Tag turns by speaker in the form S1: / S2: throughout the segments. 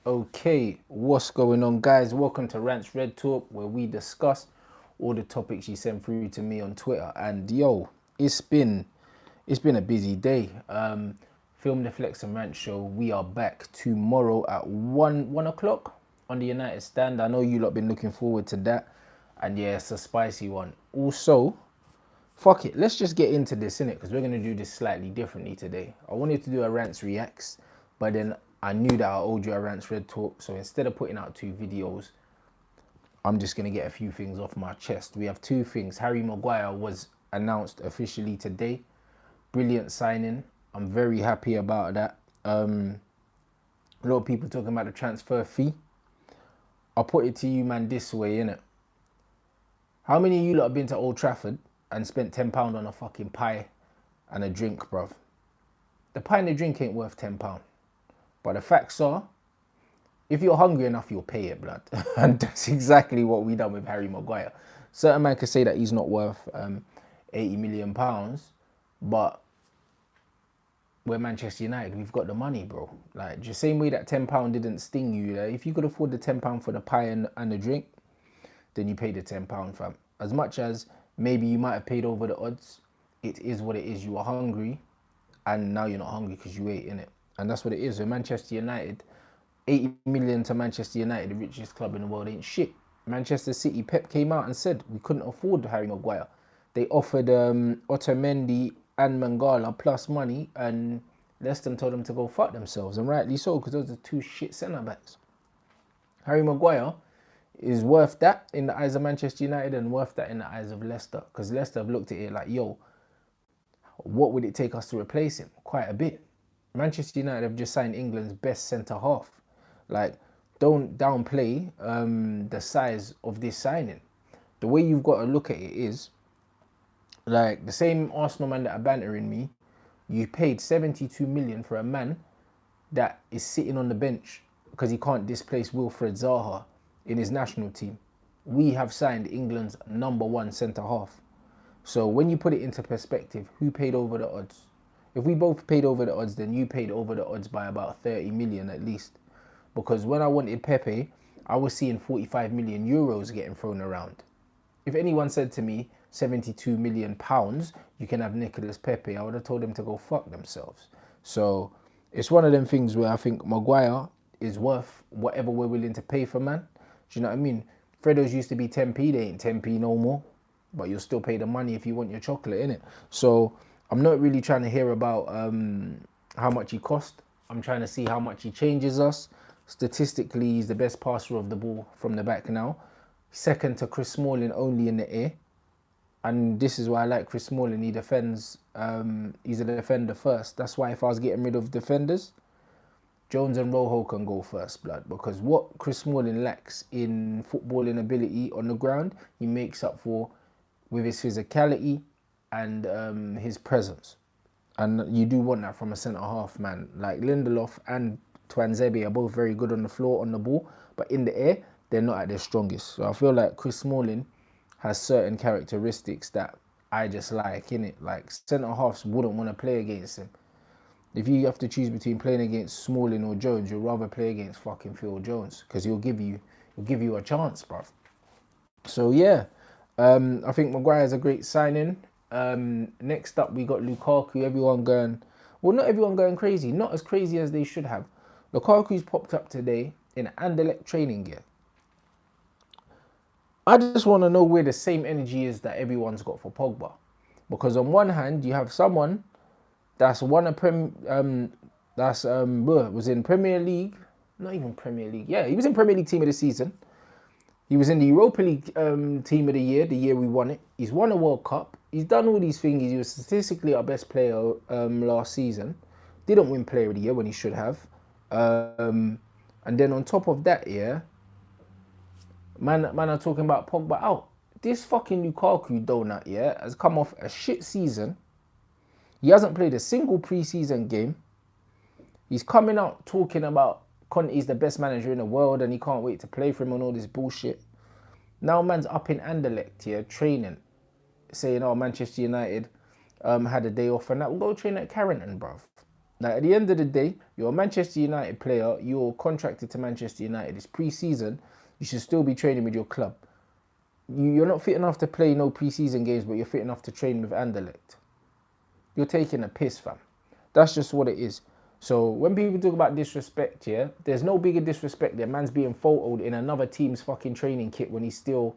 S1: Okay, what's going on, guys? Welcome to Rants Red Talk, where we discuss all the topics you send through to me on Twitter. And yo, it's been a busy day. Film the Flex and Rant show. We are back tomorrow at one o'clock on the United Stand. I know you lot been looking forward to that, and yeah, it's a spicy one. Also, fuck it, let's just get into this, innit? Because we're going to do this slightly differently today. I wanted to do a Rants Reacts, but then I knew that I owed you a Rants Red Talk. So instead of putting out two videos, I'm just going to get a few things off my chest. We have two things. Harry Maguire was announced officially today. Brilliant signing. I'm very happy about that. A lot of people talking about the transfer fee. I'll put it to you, man, this way, innit? How many of you lot have been to Old Trafford and spent £10 on a fucking pie and a drink, bruv? The pie and the drink ain't worth £10. But the facts are, if you're hungry enough, you'll pay it, blood. And that's exactly what we done with Harry Maguire. Certain man could say that he's not worth £80 million, but we're Manchester United. We've got the money, bro. Like, the same way that £10 didn't sting you. If you could afford the £10 for the pie and the drink, then you pay the £10, fam. As much as maybe you might have paid over the odds, it is what it is. You were hungry, and now you're not hungry because you ate, innit? And that's what it is. With Manchester United, 80 million to Manchester United, the richest club in the world, ain't shit. Manchester City, Pep came out and said we couldn't afford Harry Maguire. They offered Otamendi and Mangala plus money, and Leicester told them to go fuck themselves, and rightly so, because those are two shit centre backs. Harry Maguire is worth that in the eyes of Manchester United and worth that in the eyes of Leicester, because Leicester have looked at it like, yo, what would it take us to replace him? Quite a bit. Manchester United have just signed England's best centre half. Like, don't downplay the size of this signing. The way you've got to look at it is, like, the same Arsenal man that are bantering me, you paid 72 million for a man that is sitting on the bench because he can't displace Wilfred Zaha in his national team. We have signed England's #1 centre half. So when you put it into perspective, who paid over the odds? If we both paid over the odds, then you paid over the odds by about 30 million at least. Because when I wanted Pepe, I was seeing 45 million euros getting thrown around. If anyone said to me, 72 million pounds, you can have Nicolas Pepe, I would have told them to go fuck themselves. So it's one of them things where I think Maguire is worth whatever we're willing to pay for, man. Do you know what I mean? Freddo's used to be 10p, they ain't 10p no more. But you'll still pay the money if you want your chocolate, innit? So I'm not really trying to hear about how much he cost. I'm trying to see how much he changes us. Statistically, he's the best passer of the ball from the back now. Second to Chris Smalling only in the air. And this is why I like Chris Smalling. He defends, he's a defender first. That's why if I was getting rid of defenders, Jones and Rojo can go first, blood. Because what Chris Smalling lacks in footballing ability on the ground, he makes up for with his physicality and his presence. And you do want that from a centre-half, man. Like Lindelof and Twanzebe are both very good on the floor, on the ball. But in the air, they're not at their strongest. So I feel like Chris Smalling has certain characteristics that I just like, innit? Like, centre-halves wouldn't want to play against him. If you have to choose between playing against Smalling or Jones, you'd rather play against fucking Phil Jones. Because he'll give you a chance, bruv. So yeah, I think Maguire's a great signing. Next up, we got Lukaku. Everyone going, well, not everyone going crazy. Not as crazy as they should have. Lukaku's popped up today in Anderlecht training gear. I just want to know where the same energy is that everyone's got for Pogba. Because on one hand, you have someone that's won a was in Premier League, not even Premier League. Yeah, he was in Premier League team of the season. He was in the Europa League team of the year we won it. He's won a World Cup. He's done all these things. He was statistically our best player last season. Didn't win Player of the Year when he should have. And then on top of that, yeah, man are talking about Pogba out. This fucking Lukaku donut, yeah, has come off a shit season. He hasn't played a single pre-season game. He's coming out talking about Conte's the best manager in the world and he can't wait to play for him and all this bullshit. Now man's up in Anderlecht here, training, saying, oh, Manchester United had a day off and that. We'll go train at Carrington, bruv. Like, at the end of the day, you're a Manchester United player. You're contracted to Manchester United. It's pre-season. You should still be training with your club. You're not fit enough to play no pre-season games, but you're fit enough to train with Anderlecht. You're taking a piss, fam. That's just what it is. So when people talk about disrespect, yeah, there's no bigger disrespect there. Man's being photoed in another team's fucking training kit when he's still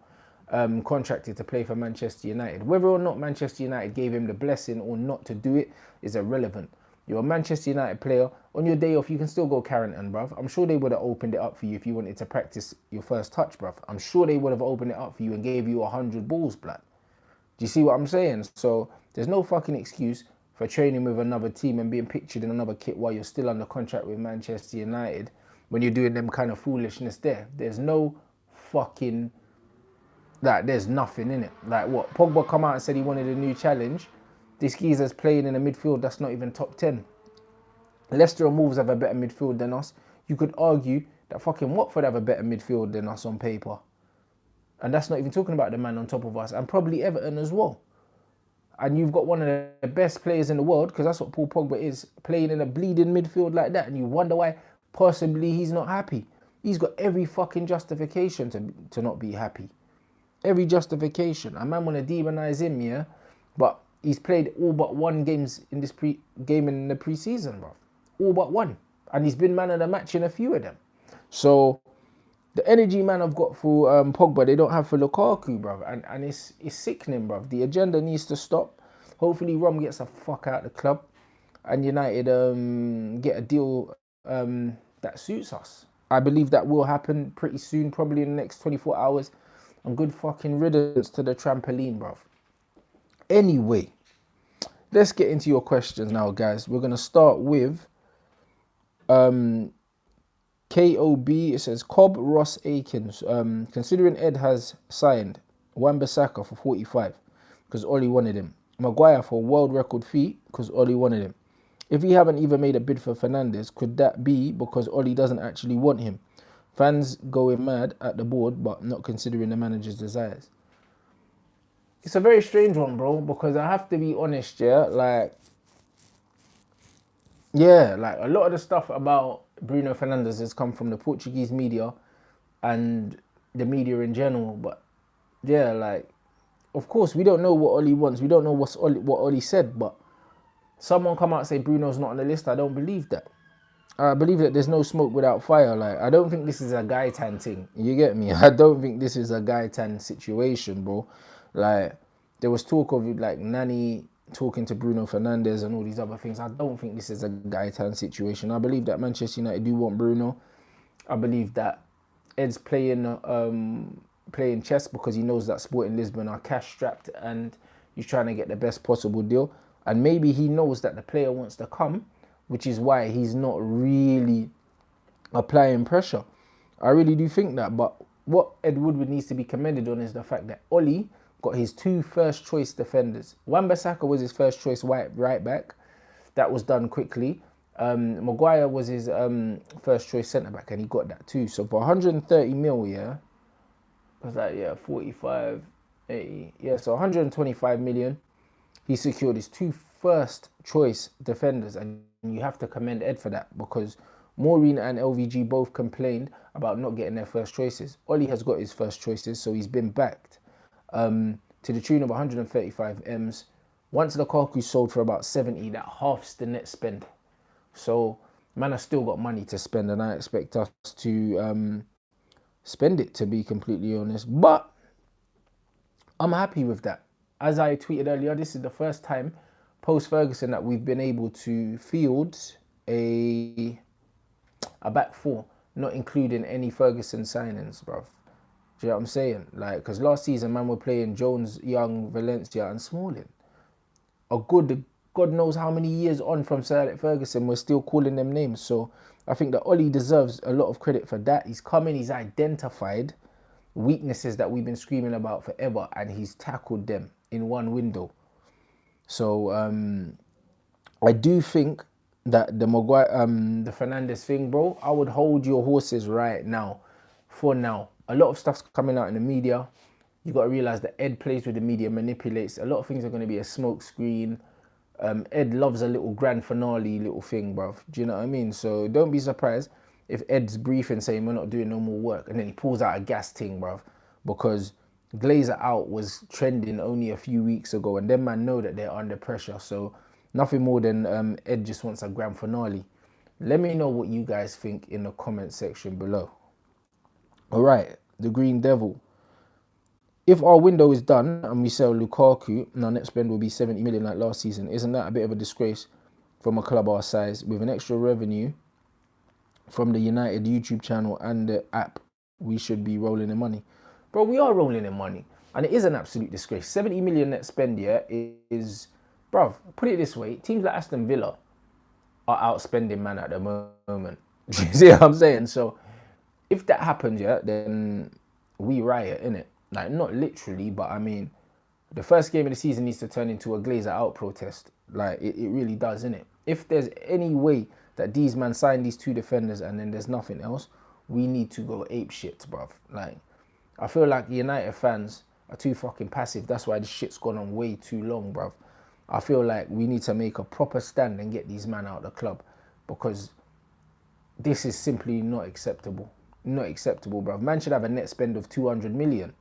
S1: contracted to play for Manchester United. Whether or not Manchester United gave him the blessing or not to do it is irrelevant. You're a Manchester United player. On your day off, you can still go Carrington, bruv. I'm sure they would have opened it up for you if you wanted to practice your first touch, bruv. I'm sure they would have opened it up for you and gave you 100 balls, blood. Do you see what I'm saying? So there's no fucking excuse for training with another team and being pictured in another kit while you're still under contract with Manchester United when you're doing them kind of foolishness there. There's no fucking... Like, there's nothing in it. Like, what? Pogba come out and said he wanted a new challenge. This geezer's playing in a midfield that's not even top 10. Leicester and Wolves have a better midfield than us. You could argue that fucking Watford have a better midfield than us on paper. And that's not even talking about the man on top of us. And probably Everton as well. And you've got one of the best players in the world, because that's what Paul Pogba is, playing in a bleeding midfield like that. And you wonder why possibly he's not happy. He's got every fucking justification to not be happy. Every justification. A man want to demonize him, yeah? But he's played all but one games in this game in the pre-season, bro. All but one. And he's been man of the match in a few of them. So the energy man I've got for Pogba, they don't have for Lukaku, bruv. And it's sickening, bruv. The agenda needs to stop. Hopefully Rom gets the fuck out of the club and United get a deal that suits us. I believe that will happen pretty soon, probably in the next 24 hours. And good fucking riddance to the trampoline, bruv. Anyway, let's get into your questions now, guys. We're going to start with... KOB, it says Cobb Ross Akins. Considering Ed has signed Wan-Bissaka for 45 because Ollie wanted him. Maguire for world record fee because Ollie wanted him. If he haven't even made a bid for Fernandez, could that be because Ollie doesn't actually want him? Fans going mad at the board but not considering the manager's desires. It's a very strange one, bro, because I have to be honest, yeah, like a lot of the stuff about Bruno Fernandez has come from the Portuguese media and the media in general. But yeah, like, of course, we don't know what Ollie wants. We don't know what Ollie said. But someone come out and say Bruno's not on the list. I don't believe that. I believe that there's no smoke without fire. Like, I don't think this is a Gaetan thing. You get me? I don't think this is a Gaetan situation, bro. Like, there was talk of, like, Nani talking to Bruno Fernandez and all these other things. I don't think this is a Gaetan situation. I believe that Manchester United do want Bruno. I believe that Ed's playing chess because he knows that Sporting Lisbon are cash strapped and he's trying to get the best possible deal. And maybe he knows that the player wants to come, which is why he's not really applying pressure. I really do think that. But what Ed Woodward needs to be commended on is the fact that Ollie got his 2 first choice defenders. Wan-Bissaka was his first choice right back. That was done quickly. Maguire was his first choice centre back and he got that too. So for 130 mil, yeah, was that, yeah, 45, 80, yeah, so 125 million. He secured his 2 first choice defenders, and you have to commend Ed for that because Maureen and LVG both complained about not getting their first choices. Ollie has got his first choices, so he's been backed. To the tune of 135 M's. Once Lukaku sold for about 70, that halves the net spend. So, man, I still got money to spend, and I expect us to spend it, to be completely honest. But I'm happy with that. As I tweeted earlier, this is the first time post-Ferguson that we've been able to field a back 4, not including any Ferguson signings, bruv. Do you know what I'm saying? Like, because last season, man, we're playing Jones, Young, Valencia, and Smalling. A good, God knows how many years on from Sir Alex Ferguson, we're still calling them names. So I think that Ollie deserves a lot of credit for that. He's come in, he's identified weaknesses that we've been screaming about forever, and he's tackled them in one window. So I do think that the Maguire, the Fernandez thing, bro, I would hold your horses right now, for now. A lot of stuff's coming out in the media. You got to realize that Ed plays with the media, manipulates. A lot of things are going to be a smoke screen. Ed loves a little grand finale little thing, bruv. Do you know what I mean? So don't be surprised if Ed's briefing saying we're not doing no more work and then he pulls out a gas thing, bruv. Because Glazer out was trending only a few weeks ago and them man know that they're under pressure. So nothing more than Ed just wants a grand finale. Let me know what you guys think in the comment section below. All right, the Green Devil. If our window is done and we sell Lukaku, and our net spend will be 70 million like last season, isn't that a bit of a disgrace from a club our size? With an extra revenue from the United YouTube channel and the app, we should be rolling in money. Bro, we are rolling in money. And it is an absolute disgrace. 70 million net spend, yeah, is... Bruv, put it this way. Teams like Aston Villa are outspending man at the moment. Do you see what I'm saying? So, if that happens, yeah, then we riot, innit? Like, not literally, but I mean, the first game of the season needs to turn into a Glazer out protest. Like, it really does, innit? If there's any way that these man sign these two defenders and then there's nothing else, we need to go ape shit, bruv. Like, I feel like United fans are too fucking passive. That's why this shit's gone on way too long, bruv. I feel like we need to make a proper stand and get these men out of the club because this is simply not acceptable. Not acceptable, bruv. Man should have a net spend of 200 million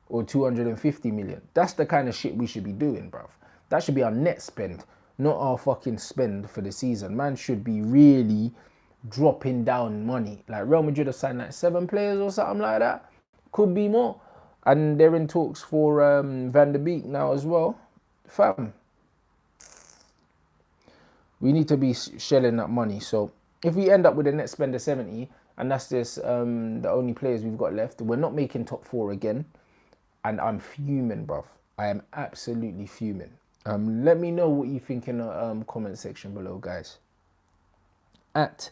S1: or 250 million. That's the kind of shit we should be doing, bruv. That should be our net spend, not our fucking spend for the season. Man should be really dropping down money. Like Real Madrid have signed like 7 players or something like that. Could be more. And they're in talks for Van der Beek now as well. Fam. We need to be shelling that money. So if we end up with a net spend of 70, and that's just the only players we've got left, we're not making top 4 again. And I'm fuming, bruv. I am absolutely fuming. Let me know what you think in the comment section below, guys. At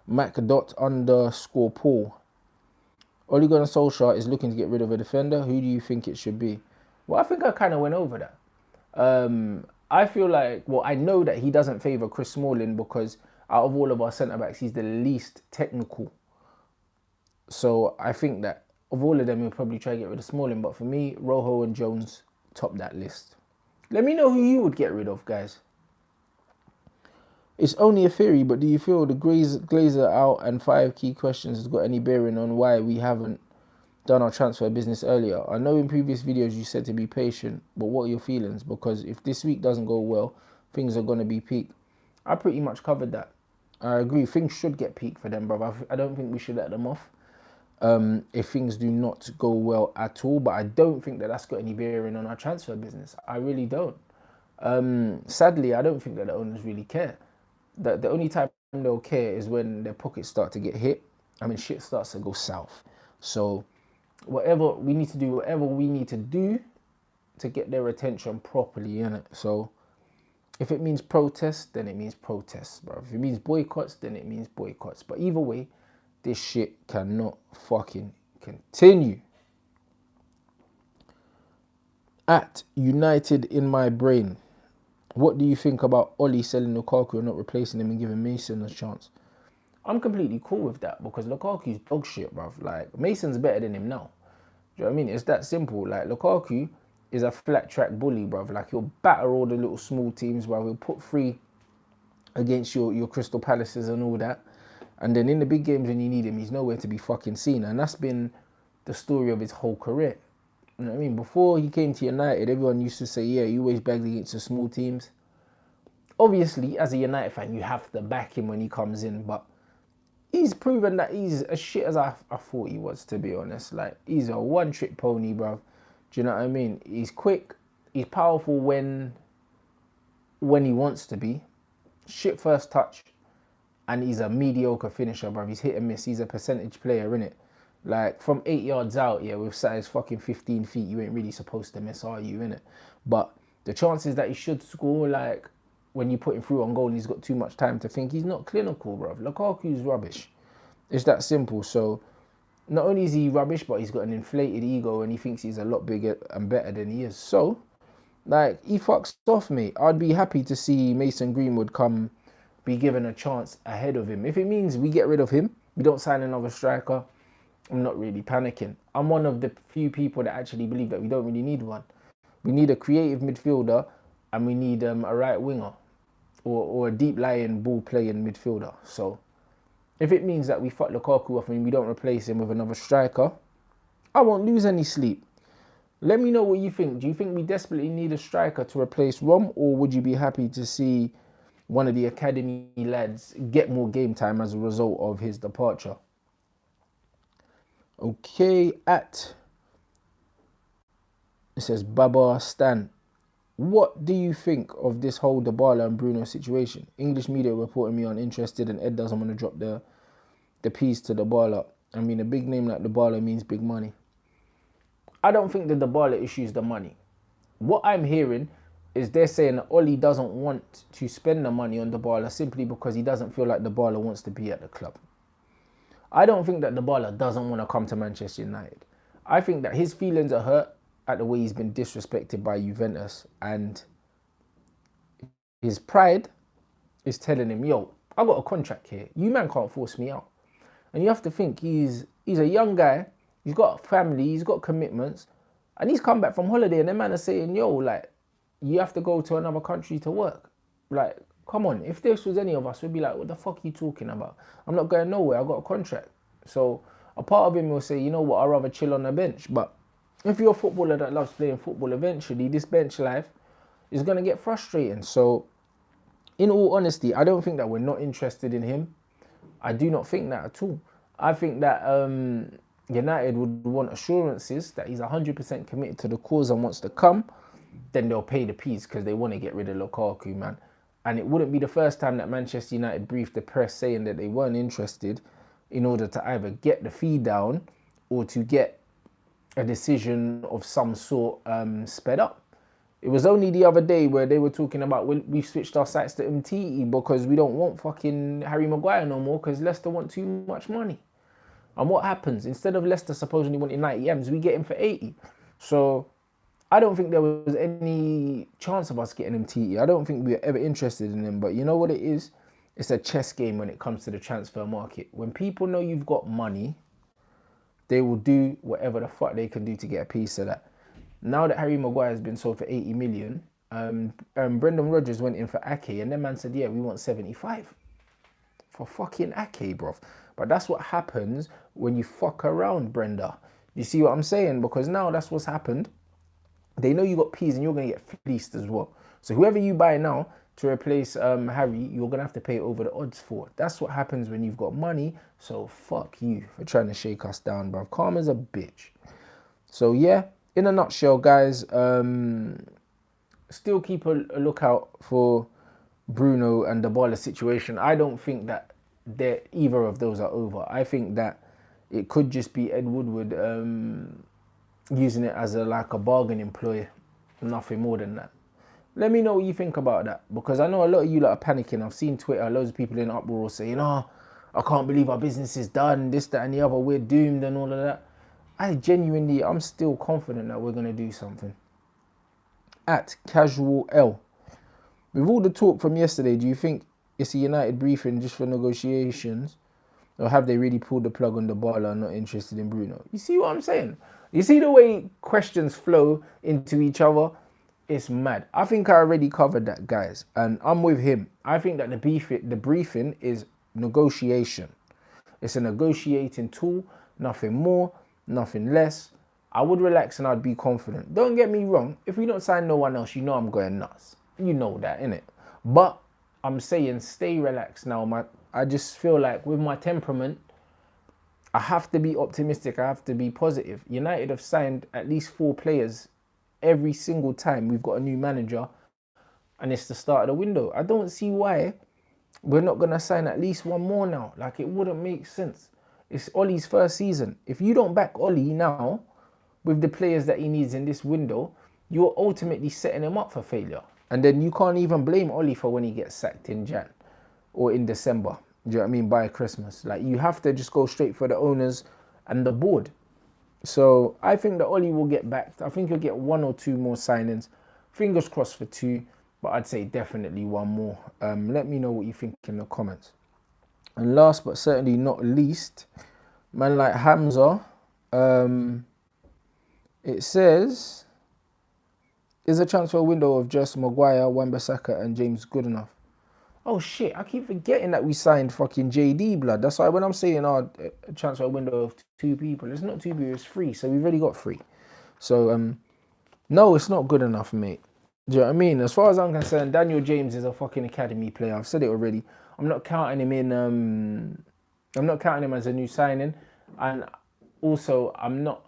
S1: Mac._Paul. Ole Gunnar Solskjaer is looking to get rid of a defender. Who do you think it should be? Well, I think I kind of went over that. I feel like, well, I know that he doesn't favour Chris Smalling because out of all of our centre-backs, he's the least technical. So I think that of all of them, he'll probably try to get rid of Smalling. But for me, Rojo and Jones top that list. Let me know who you would get rid of, guys. It's only a theory, but do you feel the Glazer out and 5 key questions has got any bearing on why we haven't done our transfer business earlier? I know in previous videos you said to be patient, but what are your feelings? Because if this week doesn't go well, things are going to be peak. I pretty much covered that. I agree, things should get peak for them, bro. I don't think we should let them off if things do not go well at all. But I don't think that that's got any bearing on our transfer business. I really don't. Sadly, I don't think that the owners really care. The only time they'll care is when their pockets start to get hit. I mean, shit starts to go south. So whatever we need to do to get their attention properly, innit? So if it means protest, then it means protests, bro. If it means boycotts, then it means boycotts. But either way, this shit cannot fucking continue. At United in my brain. What do you think about Oli selling Lukaku and not replacing him and giving Mason a chance? I'm completely cool with that because Lukaku's dog shit, bruv. Like, Mason's better than him now. Do you know what I mean? It's that simple. Like, Lukaku is a flat track bully, bruv. Like, he'll batter all the little small teams, bruv. He'll put 3 against your Crystal Palaces and all that. And then in the big games when you need him, he's nowhere to be fucking seen. And that's been the story of his whole career. You know what I mean? Before he came to United, everyone used to say, yeah, he always bagged against the small teams. Obviously, as a United fan, you have to back him when he comes in, but he's proven that he's as shit as I thought he was, to be honest. Like, he's a one-trick pony, bro. Do you know what I mean? He's quick. He's powerful when he wants to be. Shit first touch. And he's a mediocre finisher, bro. He's hit and miss. He's a percentage player, innit? Like, from 8 yards out, yeah, with size fucking 15 feet, you ain't really supposed to miss, are you, innit? But the chances that he should score, like, when you put him through on goal and he's got too much time to think, he's not clinical, bro. Lukaku's rubbish. It's that simple. So, not only is he rubbish, but he's got an inflated ego and he thinks he's a lot bigger and better than he is. So, like, he fucks off, mate. I'd be happy to see Mason Greenwood be given a chance ahead of him. If it means we get rid of him, we don't sign another striker, I'm not really panicking. I'm one of the few people that actually believe that we don't really need one. We need a creative midfielder and we need a right winger or a deep lying ball playing midfielder. So if it means that we fuck Lukaku off and we don't replace him with another striker, I won't lose any sleep. Let me know what you think. Do you think we desperately need a striker to replace Rom, or would you be happy to see one of the academy lads get more game time as a result of his departure? Okay, it says Baba Stan. What do you think of this whole Dybala and Bruno situation? English media reporting me uninterested, and Ed doesn't want to drop the piece to Dybala. I mean, a big name like Dybala means big money. I don't think the Dybala issue is the money. What I'm hearing is they're saying that Oli doesn't want to spend the money on Dybala simply because he doesn't feel like Dybala wants to be at the club. I don't think that Dybala doesn't want to come to Manchester United. I think that his feelings are hurt at the way he's been disrespected by Juventus, and his pride is telling him, yo, I got a contract here. You man can't force me out. And you have to think he's a young guy. He's got a family. He's got commitments. And he's come back from holiday and the man is saying, yo, like, you have to go to another country to work. Like, come on. If this was any of us, we'd be like, what the fuck are you talking about? I'm not going nowhere. I got a contract. So a part of him will say, you know what, I'd rather chill on the bench. But if you're a footballer that loves playing football, eventually this bench life is going to get frustrating. So in all honesty, I don't think that we're not interested in him. I do not think that at all. I think that United would want assurances that he's 100% committed to the cause and wants to come. Then they'll pay the piece because they want to get rid of Lukaku, man. And it wouldn't be the first time that Manchester United briefed the press saying that they weren't interested in order to either get the fee down or to get a decision of some sort sped up. It was only the other day where they were talking about we've switched our sights to MTE because we don't want fucking Harry Maguire no more because Leicester want too much money. And what happens? Instead of Leicester supposedly wanting 90 M's, we get him for 80. So I don't think there was any chance of us getting MTE. I don't think we were ever interested in him. But you know what it is? It's a chess game when it comes to the transfer market. When people know you've got money, they will do whatever the fuck they can do to get a piece of that. Now that Harry Maguire has been sold for 80 million, Brendan Rodgers went in for Ake, and then man said, yeah, we want 75 for fucking Ake, bruv. But that's what happens when you fuck around, Brenda. You see what I'm saying? Because now that's what's happened. They know you got peas and you're going to get fleeced as well. So whoever you buy now to replace Harry, you're going to have to pay over the odds for. That's what happens when you've got money. So fuck you for trying to shake us down, bruv. Calm as a bitch. So yeah, in a nutshell, guys, still keep a lookout for Bruno and Dybala situation. I don't think that either of those are over. I think that it could just be Ed Woodward using it as a bargaining ploy, nothing more than that. Let me know what you think about that, because I know a lot of you lot are panicking. I've seen Twitter, loads of people in uproar saying, oh, I can't believe our business is done, this, that and the other, we're doomed and all of that. I'm still confident that we're going to do something. At Casual L. With all the talk from yesterday, do you think it's a United briefing just for negotiations? Or have they really pulled the plug on Dybala and not interested in Bruno? You see what I'm saying? You see the way questions flow into each other? It's mad. I think I already covered that, guys. And I'm with him. I think that the briefing is negotiation. It's a negotiating tool. Nothing more, nothing less. I would relax and I'd be confident. Don't get me wrong. If we don't sign no one else, you know I'm going nuts. You know that, innit? But I'm saying stay relaxed now. I just feel like with my temperament, I have to be optimistic. I have to be positive. United have signed at least 4 players every single time we've got a new manager and it's the start of the window. I don't see why we're not going to sign at least one more now. Like, it wouldn't make sense. It's Ollie's first season. If you don't back Ollie now with the players that he needs in this window, you're ultimately setting him up for failure. And then you can't even blame Ollie for when he gets sacked in Jan or in December. Do you know what I mean? By Christmas. Like, you have to just go straight for the owners and the board. So I think that Ollie will get backed. I think he'll get 1 or 2 more signings. Fingers crossed for 2, but I'd say definitely 1 more. Let me know what you think in the comments. And last but certainly not least, man like Hamza, it says Is a transfer window of just Maguire, Wan-Bissaka and James good enough? Oh shit, I keep forgetting that we signed fucking JD, blood. That's why when I'm saying our transfer window of 2 people, it's not 2 people, it's 3. So we've already got 3. So no, it's not good enough, mate. Do you know what I mean? As far as I'm concerned, Daniel James is a fucking academy player. I've said it already. I'm not counting him in. I'm not counting him as a new signing, and also I'm not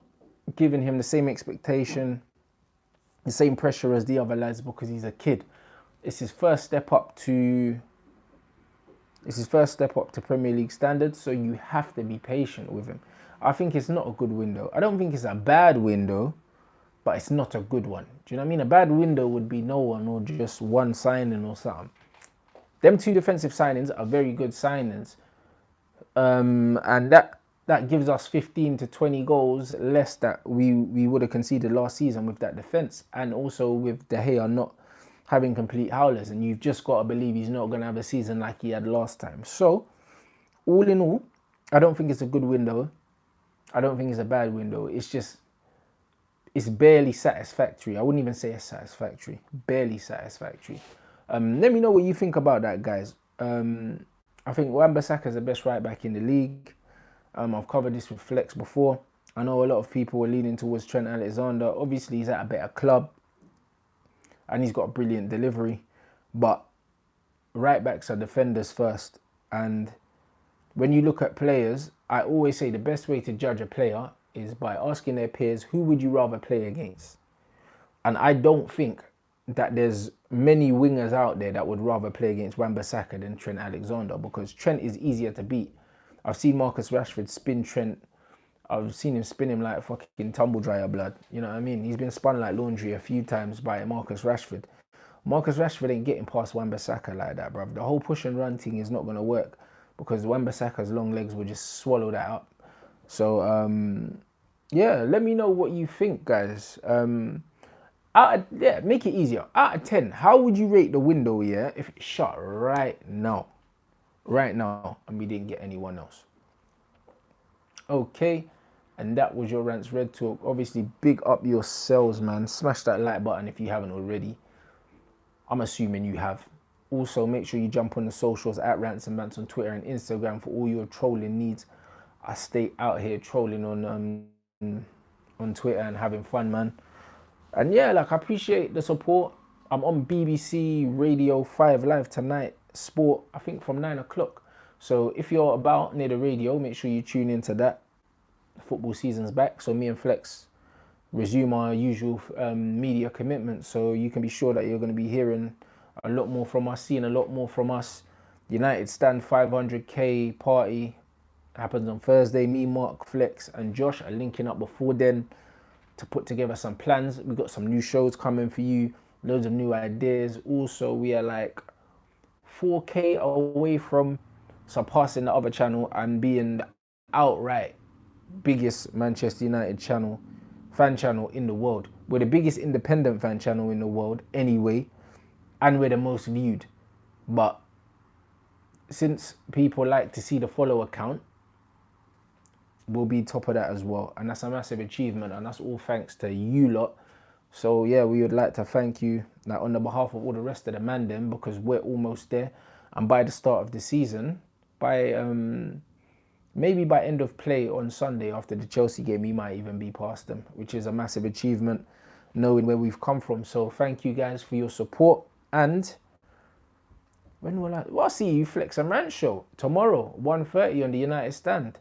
S1: giving him the same expectation, the same pressure as the other lads because he's a kid. It's his first step up to. It's his first step up to Premier League standards, so you have to be patient with him. I think it's not a good window. I don't think it's a bad window, but it's not a good one. Do you know what I mean? A bad window would be no one or just one signing or something. Them 2 defensive signings are very good signings. And that gives us 15 to 20 goals less that we would have conceded last season with that defence. And also with De Gea not having complete howlers. And you've just got to believe he's not going to have a season like he had last time. So, all in all, I don't think it's a good window. I don't think it's a bad window. It's just, it's barely satisfactory. I wouldn't even say it's satisfactory. Barely satisfactory. Let me know what you think about that, guys. I think Wan-Bissaka is the best right back in the league. I've covered this with Flex before. I know a lot of people were leaning towards Trent Alexander. Obviously, he's at a better club. And he's got a brilliant delivery. But right backs are defenders first. And when you look at players, I always say the best way to judge a player is by asking their peers, who would you rather play against? And I don't think that there's many wingers out there that would rather play against Wan-Bissaka than Trent Alexander, because Trent is easier to beat. I've seen Marcus Rashford spin Trent. I've seen him spin him like fucking tumble dryer, blood. You know what I mean? He's been spun like laundry a few times by Marcus Rashford. Marcus Rashford ain't getting past Wan-Bissaka like that, bruv. The whole push and run thing is not going to work because Wan-Bissaka's long legs will just swallow that up. So, yeah, let me know what you think, guys. Make it easier. Out of 10, how would you rate the window, yeah, if it's shut right now? Right now, and we didn't get anyone else. Okay, and that was your Rants Red Talk. Obviously, big up yourselves, man. Smash that like button if you haven't already. I'm assuming you have. Also, make sure you jump on the socials at Rants and Bants on Twitter and Instagram for all your trolling needs. I stay out here trolling on Twitter and having fun, man. And yeah, like, I appreciate the support. I'm on BBC Radio 5 Live tonight, sport, I think from 9 o'clock. So if you're about near the radio, make sure you tune into that. Football season's back, so me and Flex resume our usual media commitment. So you can be sure that you're going to be hearing a lot more from us, seeing a lot more from us. United Stand 500k party happens on Thursday. Me, Mark, Flex and Josh are linking up before then to put together some plans. We've got some new shows coming for you, loads of new ideas. Also, we are like 4k away from surpassing the other channel and being the outright biggest Manchester United fan channel in the world. We're the biggest independent fan channel in the world anyway, and we're the most viewed. But since people like to see the follow account, we'll be top of that as well, and that's a massive achievement, and that's all thanks to you lot. So yeah, we would like to thank you, like, on the behalf of all the rest of the man them, because we're almost there. And by the start of the season, by maybe by end of play on Sunday after the Chelsea game, we might even be past them, which is a massive achievement knowing where we've come from. So thank you guys for your support. And when will I'll see you Flex and Rant show tomorrow, 1:30 on the United Stand.